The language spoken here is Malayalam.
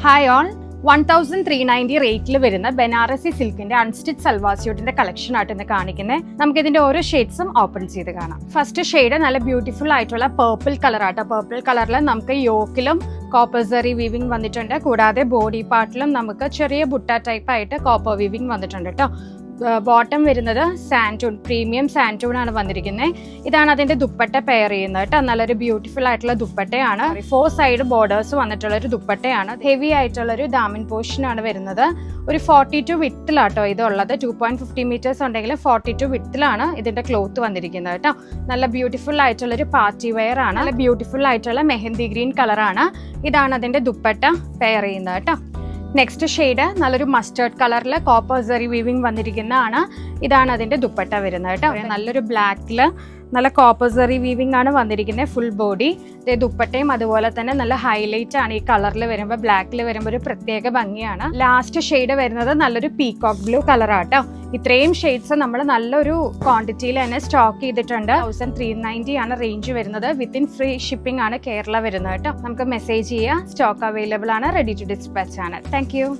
ഹായ് ഓൾ, 1390 റേറ്റിൽ വരുന്ന ബനാറസി സിൽക്കിന്റെ അൺസ്റ്റിച്ച് സൽവാർ സ്യൂട്ടിന്റെ കളക്ഷൻ ആയിട്ട് ഇന്ന് കാണിക്കുന്നത്. നമുക്ക് ഇതിന്റെ ഓരോ ഷെയ്ഡ്സും ഓപ്പൺ ചെയ്ത് കാണാം. ഫസ്റ്റ് ഷെയ്ഡ് നല്ല ബ്യൂട്ടിഫുൾ ആയിട്ടുള്ള പേർപ്പിൾ കളർ ആട്ടോ. പേർപ്പിൾ കളറിൽ നമുക്ക് യോക്കിലും കോപ്പർ സെറി വീവിംഗ് വന്നിട്ടുണ്ട്. കൂടാതെ ബോഡി പാർട്ടിലും നമുക്ക് ചെറിയ ബുട്ട ടൈപ്പ് ആയിട്ട് കോപ്പർ വീവിംഗ് വന്നിട്ടുണ്ട് കേട്ടോ. ബോട്ടം വരുന്നത് സാൻറ്റൂൺ, പ്രീമിയം സാൻറ്റൂൺ ആണ് വന്നിരിക്കുന്നത്. ഇതാണ് അതിന്റെ ദുപ്പട്ട പെയർ ചെയ്യുന്നത് കേട്ടോ. നല്ലൊരു ബ്യൂട്ടിഫുൾ ആയിട്ടുള്ള ദുപ്പട്ടയാണ്. 4 സൈഡ് ബോർഡേഴ്സ് വന്നിട്ടുള്ള ഒരു ദുപ്പട്ടയാണ്. ഹെവി ആയിട്ടുള്ള ഒരു ദാമൻ പോർഷൻ ആണ് വരുന്നത്. ഒരു 42 വിഡ്ത്തിലാട്ടോ ഇതുള്ളത്. 2.50 മീറ്റേഴ്സ് ഉണ്ടെങ്കിൽ 42 വിഡ്ത്തിലാണ് ഇതിന്റെ ക്ലോത്ത് വന്നിരിക്കുന്നത് കേട്ടോ. നല്ല ബ്യൂട്ടിഫുൾ ആയിട്ടുള്ള ഒരു പാർട്ടി വെയർ ആണ്. നല്ല ബ്യൂട്ടിഫുൾ ആയിട്ടുള്ള മെഹന്തി ഗ്രീൻ കളറാണ്. ഇതാണ് അതിന്റെ ദുപ്പട്ട പെയർ ചെയ്യുന്നത് കേട്ടോ. നെക്സ്റ്റ് ഷെയ്ഡ് നല്ലൊരു മസ്റ്റേർഡ് കളറിൽ കോപ്പർ സെറി വീവിംഗ് വന്നിരിക്കുന്നതാണ്. ഇതാണ് അതിന്റെ ദുപ്പട്ട വരുന്നത് കേട്ടോ. നല്ലൊരു ബ്ലാക്കില് നല്ല കോപ്പർ സെറി വീവിംഗ് ആണ് വന്നിരിക്കുന്നത്. ഫുൾ ബോഡി ദുപ്പട്ടയും അതുപോലെ തന്നെ നല്ല ഹൈലൈറ്റ് ആണ്. ഈ കളറിൽ വരുമ്പോൾ, ബ്ലാക്കിൽ വരുമ്പോൾ ഒരു പ്രത്യേക ഭംഗിയാണ്. ലാസ്റ്റ് ഷെയ്ഡ് വരുന്നത് നല്ലൊരു പീകോക്ക് ബ്ലൂ കളറാട്ടോ. ഇത്രയും ഷെയ്ഡ്സ് നമ്മൾ നല്ലൊരു ക്വാണ്ടിറ്റിയിൽ തന്നെ സ്റ്റോക്ക് ചെയ്തിട്ടുണ്ട്. 1390 ആണ് റേഞ്ച് വരുന്നത്. വിത്തിൻ ഫ്രീ ഷിപ്പിംഗ് ആണ് കേരള വരുന്നത് കേട്ടോ. നമുക്ക് മെസ്സേജ് ചെയ്യുക. സ്റ്റോക്ക് അവൈലബിൾ ആണ്. റെഡി ടു ഡിസ്പാച്ച് ആണ്. Thank you.